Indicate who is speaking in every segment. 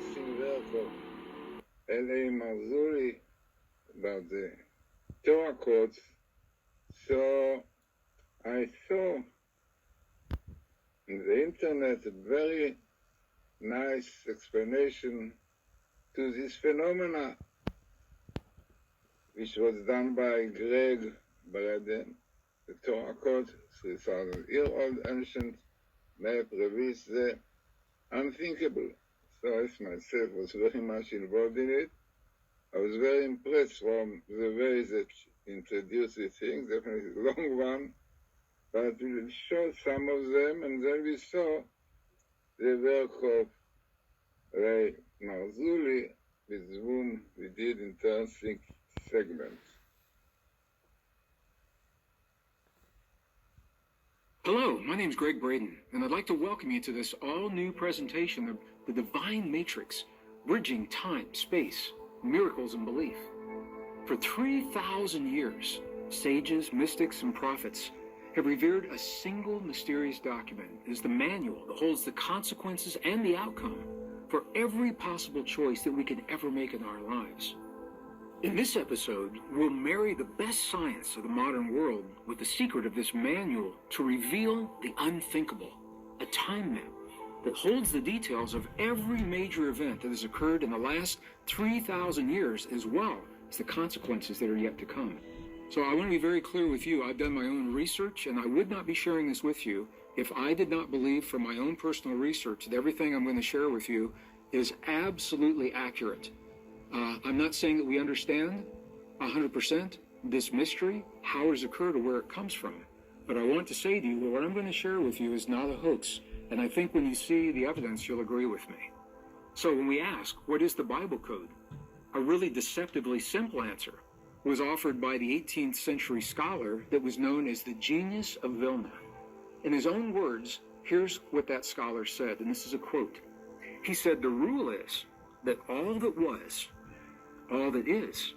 Speaker 1: interesting work of L.A Marzulli about the Torah codes. So I saw on the internet a very nice explanation to this phenomena, which was done by Gregg, Braden. The Torah code, 3,000-year-old ancient map, reveals the unthinkable. So I myself was very much involved in it. I was very impressed from the way that introduced the thing, definitely a long one, but we will show some of them, and then we saw the work of L.A Marzulli, with whom we did interesting segments.
Speaker 2: Hello, my name is Gregg Braden, and I'd like to welcome you to this all-new presentation of the Divine Matrix, bridging time, space, miracles, and belief. For 3,000 years, sages, mystics, and prophets have revered a single mysterious document as the manual that holds the consequences and the outcome for every possible choice that we could ever make in our lives. In this episode, we'll marry the best science of the modern world with the secret of this manual to reveal the unthinkable, a time map that holds the details of every major event that has occurred in the last 3,000 years, as well as the consequences that are yet to come. So I want to be very clear with you. I've done my own research, and I would not be sharing this with you if I did not believe from my own personal research that everything I'm going to share with you is absolutely accurate. I'm not saying that we understand 100% this mystery, how it has occurred, or where it comes from. But I want to say to you that what I'm going to share with you is not a hoax. And I think when you see the evidence, you'll agree with me. So when we ask, what is the Bible code? A really deceptively simple answer was offered by the 18th century scholar that was known as the Genius of Vilna. In his own words, here's what that scholar said, and this is a quote. He said, the rule is that all that was, all that is,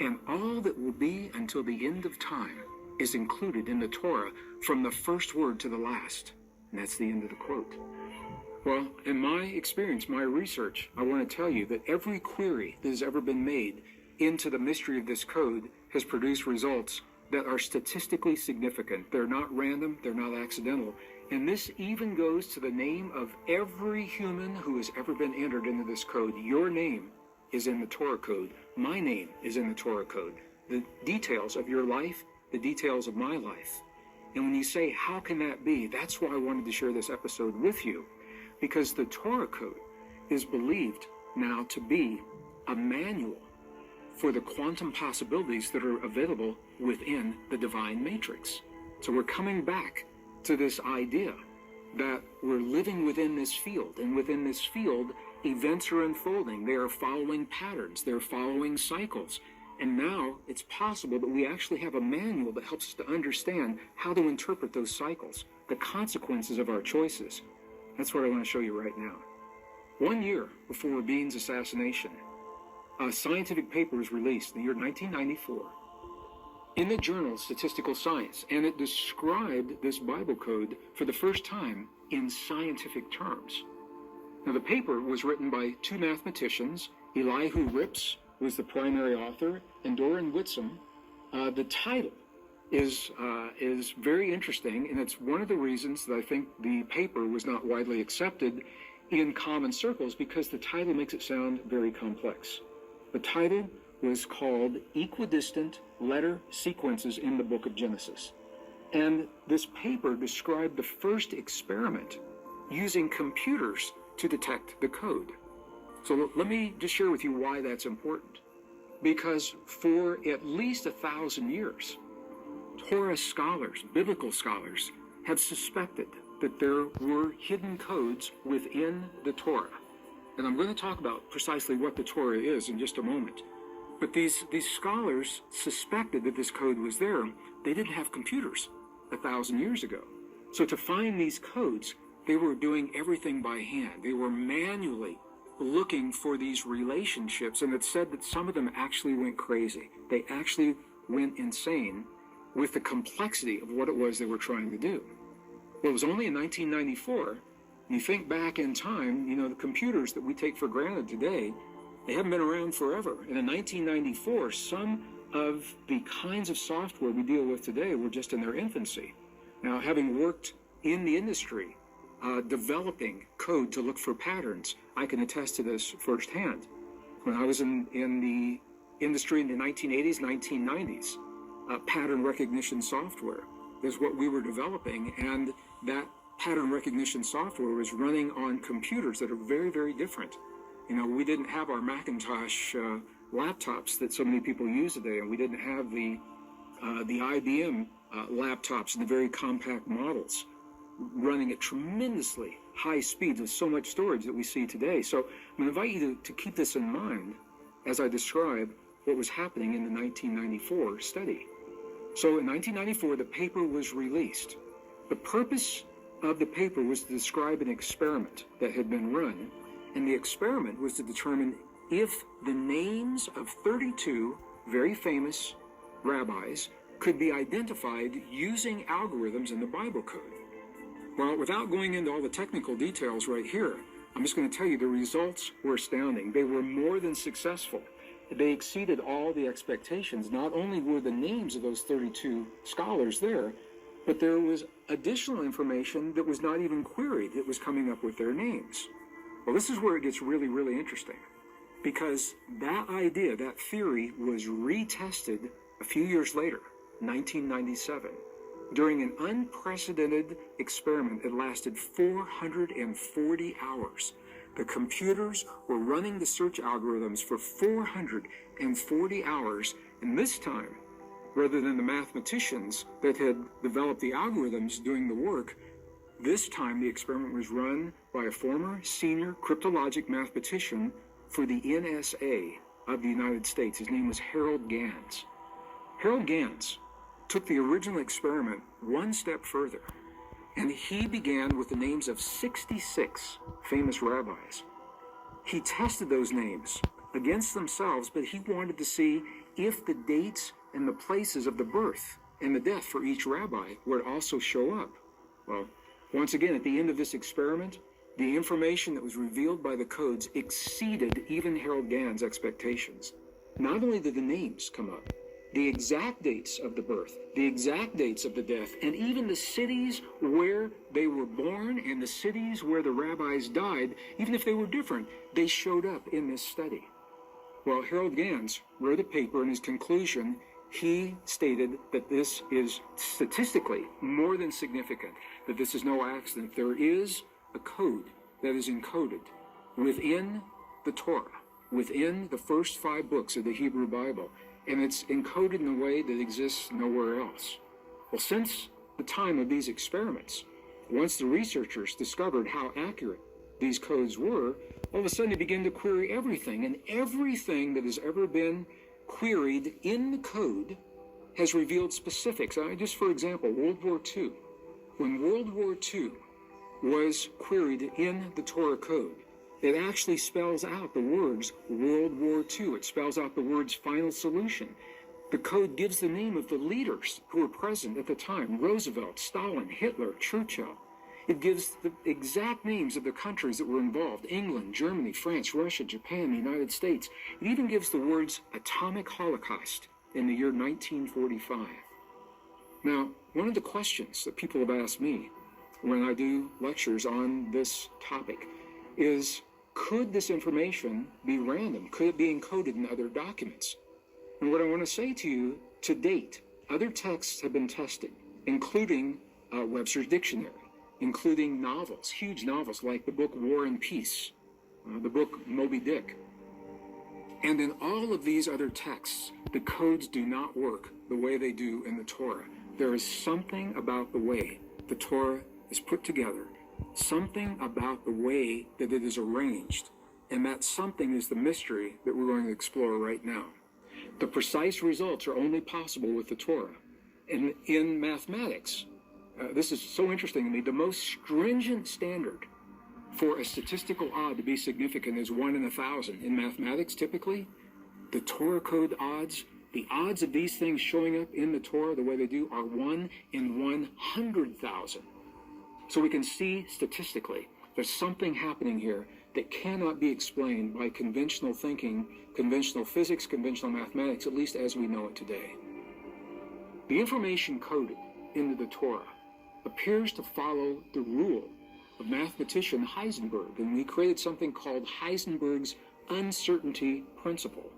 Speaker 2: and all that will be until the end of time is included in the Torah from the first word to the last. And that's the end of the quote. Well, in my experience, my research, I want to tell you that every query that has ever been made into the mystery of this code has produced results that are statistically significant. They're not random, they're not accidental. And this even goes to the name of every human who has ever been entered into this code. Your name is in the Torah code. My name is in the Torah code. The details of your life, the details of my life. And when you say, how can that be? That's why I wanted to share this episode with you. Because the Torah code is believed now to be a manual for the quantum possibilities that are available within the divine matrix. So we're coming back to this idea that we're living within this field, and within this field, events are unfolding. They are following patterns. They're following cycles. And now it's possible that we actually have a manual that helps us to understand how to interpret those cycles, the consequences of our choices. That's what I want to show you right now. 1 year before Rabin's assassination, a scientific paper was released in the year 1994 in the journal Statistical Science, and it described this Bible code for the first time in scientific terms. Now, the paper was written by two mathematicians. Elihu Rips was the primary author, and Doran Whitsom. The title is very interesting, and it's one of the reasons that I think the paper was not widely accepted in common circles, because the title makes it sound very complex. The title was called Equidistant Letter Sequences in the Book of Genesis. And this paper described the first experiment using computers to detect the code. So let me just share with you why that's important. Because for at least 1,000 years, Torah scholars, biblical scholars, have suspected that there were hidden codes within the Torah. And I'm going to talk about precisely what the Torah is in just a moment. But these scholars suspected that this code was there. They didn't have computers 1,000 years ago. So to find these codes, they were doing everything by hand. They were manually looking for these relationships, and it said that some of them actually went crazy. They actually went insane with the complexity of what it was they were trying to do. Well, it was only in 1994 You think back in time, the computers that we take for granted today, they haven't been around forever. And in 1994, some of the kinds of software we deal with today were just in their infancy. Now, having worked in the industry, developing code to look for patterns, I can attest to this firsthand. When I was in the industry in the 1980s, 1990s, pattern recognition software is what we were developing, and that pattern recognition software was running on computers that are very, very different. We didn't have our Macintosh laptops that so many people use today, and we didn't have the IBM laptops and the very compact models running at tremendously high speeds with so much storage that we see today. So I'm going to invite you to keep this in mind as I describe what was happening in the 1994 study. So in 1994, the paper was released. The purpose of the paper was to describe an experiment that had been run, and the experiment was to determine if the names of 32 very famous rabbis could be identified using algorithms in the Bible code. Well, without going into all the technical details right here, I'm just going to tell you the results were astounding. They were more than successful. They exceeded all the expectations. Not only were the names of those 32 scholars there, but there was additional information that was not even queried that was coming up with their names. Well, this is where it gets really, really interesting, because that idea, that theory, was retested a few years later, 1997, during an unprecedented experiment that lasted 440 hours. The computers were running the search algorithms for 440 hours, and this time, rather than the mathematicians that had developed the algorithms doing the work, this time the experiment was run by a former senior cryptologic mathematician for the NSA of the United States. His name was Harold Gans. Harold Gans took the original experiment one step further, and he began with the names of 66 famous rabbis. He tested those names against themselves, but he wanted to see if the dates and the places of the birth and the death for each rabbi would also show up. Well, once again, at the end of this experiment, the information that was revealed by the codes exceeded even Harold Gans' expectations. Not only did the names come up, the exact dates of the birth, the exact dates of the death, and even the cities where they were born and the cities where the rabbis died, even if they were different, they showed up in this study. Well, Harold Gans wrote a paper, in his conclusion, he stated that this is statistically more than significant, that this is no accident. There is a code that is encoded within the Torah, within the first 5 books of the Hebrew Bible, and it's encoded in a way that exists nowhere else. Well, since the time of these experiments, once the researchers discovered how accurate these codes were, all of a sudden they began to query everything, and everything that has ever been queried in the code has revealed specifics. Just for example, World War II. When World War II was queried in the Torah code, it actually spells out the words World War II. It spells out the words final solution. The code gives the name of the leaders who were present at the time: Roosevelt, Stalin, Hitler, Churchill. It gives the exact names of the countries that were involved: England, Germany, France, Russia, Japan, the United States. It even gives the words atomic holocaust in the year 1945. Now, one of the questions that people have asked me when I do lectures on this topic is, could this information be random? Could it be encoded in other documents? And what I want to say to you, to date, other texts have been tested, including Webster's Dictionary, including novels, huge novels like the book War and Peace, the book Moby Dick. And in all of these other texts, the codes do not work the way they do in the Torah. There is something about the way the Torah is put together, something about the way that it is arranged, and that something is the mystery that we're going to explore right now. The precise results are only possible with the Torah. And in mathematics, this is so interesting to me, the most stringent standard for a statistical odd to be significant is 1 in 1,000. In mathematics, typically, the Torah code odds, the odds of these things showing up in the Torah the way they do, are 1 in 100,000. So we can see statistically There's something happening here that cannot be explained by conventional thinking, conventional physics, conventional mathematics, at least as we know it today. The information coded into the Torah appears to follow the rule of mathematician Heisenberg, and he created something called Heisenberg's uncertainty principle.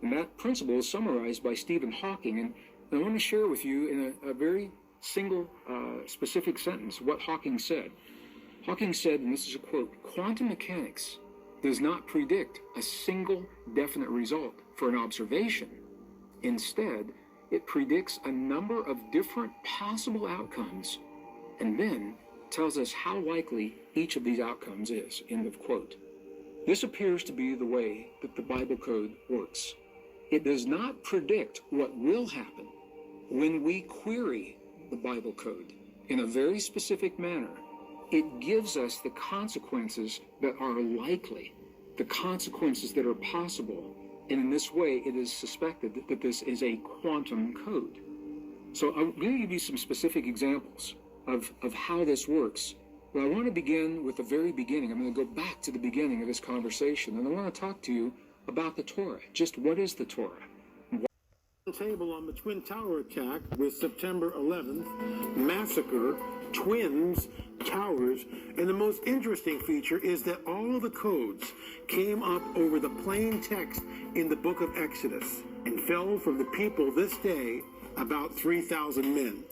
Speaker 2: And that principle is summarized by Stephen Hawking, and I want to share with you in a very single, specific sentence what Hawking said. Hawking said, and this is a quote, "Quantum mechanics does not predict a single definite result for an observation. Instead, it predicts a number of different possible outcomes and then tells us how likely each of these outcomes is," end of quote. This appears to be the way that the Bible code works. It does not predict what will happen. When we query the Bible code in a very specific manner, it gives us the consequences that are likely, the consequences that are possible, and in this way it is suspected that this is a quantum code. So I'm going to give you some specific examples of how this works. But I want to begin with the very beginning. I'm going to go back to the beginning of this conversation, and I want to talk to you about the Torah. Just what is the Torah?
Speaker 3: Table on the Twin Tower attack with September 11th, massacre, twins, towers, and the most interesting feature is that all of the codes came up over the plain text in the book of Exodus and fell from the people this day about 3,000 men.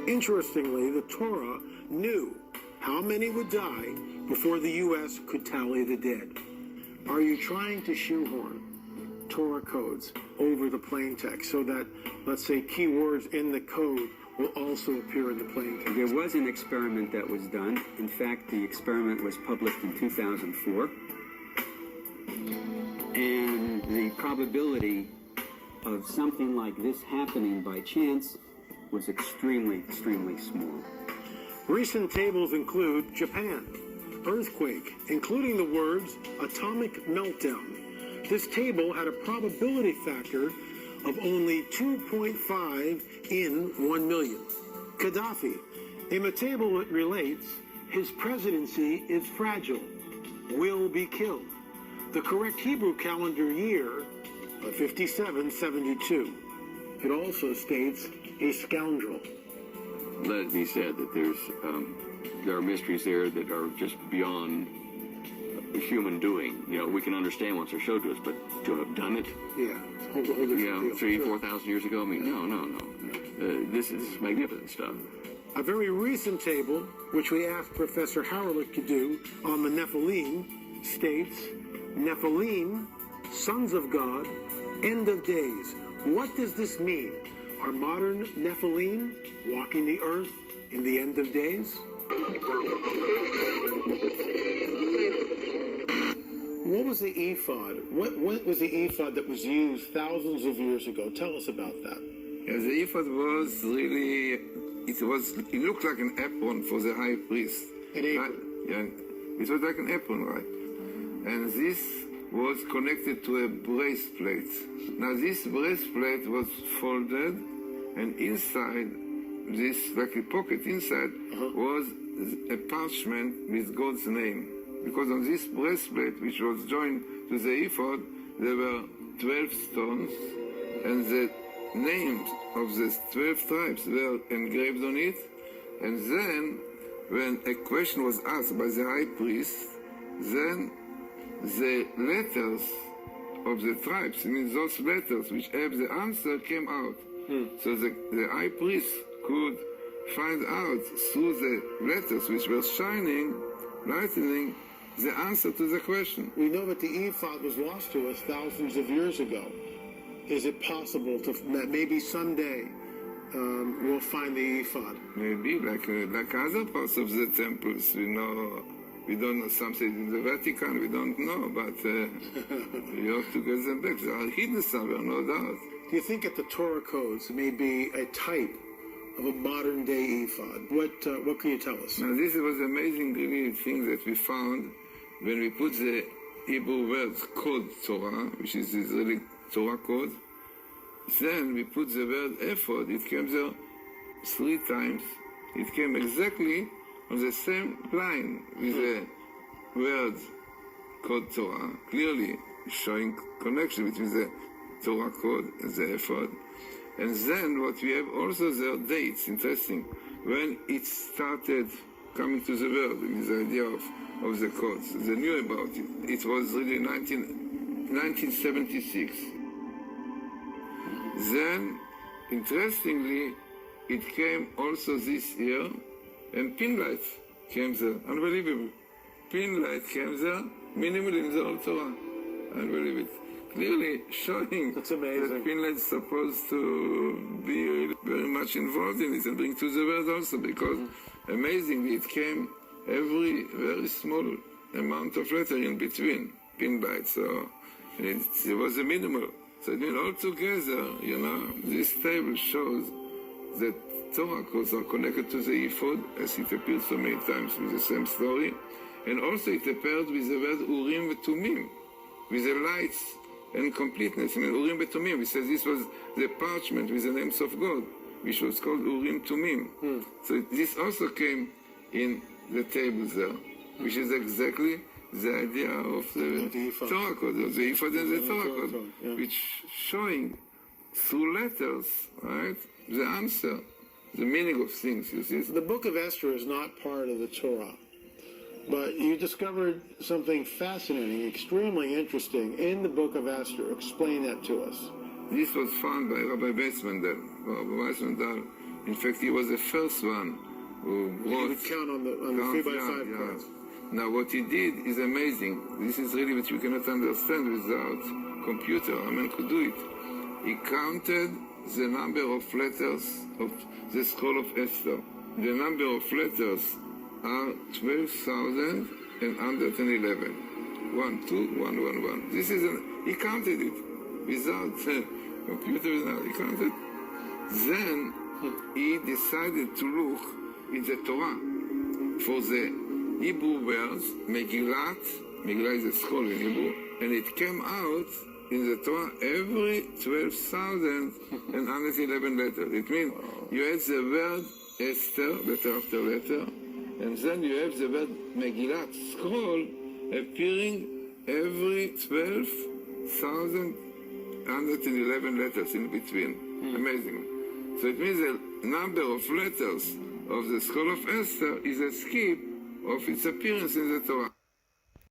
Speaker 3: Interestingly, the Torah knew how many would die before the U.S. could tally the dead. Are you trying to shoehorn Torah codes over the plain text so that, let's say, keywords in the code will also appear in the plain text?
Speaker 4: There was an experiment that was done. In fact, the experiment was published in 2004. And the probability of something like this happening by chance was extremely, extremely small.
Speaker 3: Recent tables include Japan, earthquake, including the words atomic meltdown. This table had a probability factor of only 2.5 in 1 million. Gaddafi, in a table that relates, his presidency is fragile, will be killed. The correct Hebrew calendar year, 5772. It also states a scoundrel.
Speaker 5: Let it be said that there are mysteries there that are just beyond human doing. You know, we can understand once they're showed to us, but to have done it,
Speaker 3: Yeah.
Speaker 5: 4,000 years ago, I mean, no. This is magnificent stuff.
Speaker 3: A very recent table, which we asked Professor Howard to do on the Nephilim, states, Nephilim, sons of God, end of days. What does this mean? Are modern Nephilim walking the earth in the end of days? What was the ephod? What was the ephod that was used thousands of years ago? Tell us about that.
Speaker 1: Yeah, the ephod was really, it looked like an apron for the high priest.
Speaker 3: An apron?
Speaker 1: Yeah, it was like an apron, right? And this was connected to a breastplate. Now this breastplate was folded, and inside this, like a pocket inside, was a parchment with God's name. Because on this breastplate, which was joined to the ephod, there were 12 stones, and the names of the 12 tribes were engraved on it. And then, when a question was asked by the high priest, then the letters of the tribes, I mean those letters which have the answer, came out. So the high priest could find out through the letters which were shining, lightening, the answer to the question.
Speaker 3: We know that the ephod was lost to us thousands of years ago. Is it possible that maybe someday we'll find the ephod?
Speaker 1: Maybe like other parts of the temples, we don't know something in the Vatican, we don't know, but we have to get them back. They are hidden somewhere, no doubt.
Speaker 3: Do you think that the Torah codes may be a type of a modern day ephod? What can you tell us?
Speaker 1: Now this was amazing really thing that we found when we put the Hebrew words code Torah, which is the Israeli Torah code. Then we put the word ephod. It came there 3 times. It came exactly on the same line with the word called Torah, clearly showing connection between the Torah code and the ephod. And then what we have also there dates, interesting, when it started coming to the world, with the idea of the codes. They knew about it. It was really 1976. Then, interestingly, it came also this year, and pinlight came there. Unbelievable. Pinlight came there, minimal in the Old Torah. Unbelievable. Clearly showing
Speaker 3: That's amazing.
Speaker 1: that pinlight is supposed to be very much involved in it and bring to the world also, because amazingly it came every very small amount of letter in between pinlight. So it was a minimal. So I mean, altogether, this table shows that Torah codes are connected to the ephod, as it appears so many times with the same story, and also it appeared with the word Urim v'Tumim, with the lights and completeness. I mean, Urim v'Tumim, we said this was the parchment with the names of God, which was called Urim Tumim. So this also came in the table there, which is exactly the idea of the Torah code, of the ephod and the Torah code, which showing through letters, right, the answer, the meaning of things, you see.
Speaker 3: The book of Esther is not part of the Torah, but you discovered something fascinating, extremely interesting in the book of Esther. Explain that to us.
Speaker 1: This was found by Rabbi Weissmandel. In fact, he was the first one who brought...
Speaker 3: You would count on the 3x5 cards.
Speaker 1: Now, what he did is amazing. This is really what you cannot understand without computer. A man could do it. He counted the number of letters of the scroll of Esther. The number of letters are 12,111. 1, 2, 1, 1, 1. This is he counted it without computer. He counted. Then he decided to look in the Torah for the Hebrew words, Megillah is a scroll in Hebrew, and it came out in the Torah every 12,111 letters. It means you have the word Esther, letter after letter, and then you have the word Megillah, scroll, appearing every 12,111 letters in between. Amazing. So it means the number of letters of the scroll of Esther is a skip of its appearance in the Torah.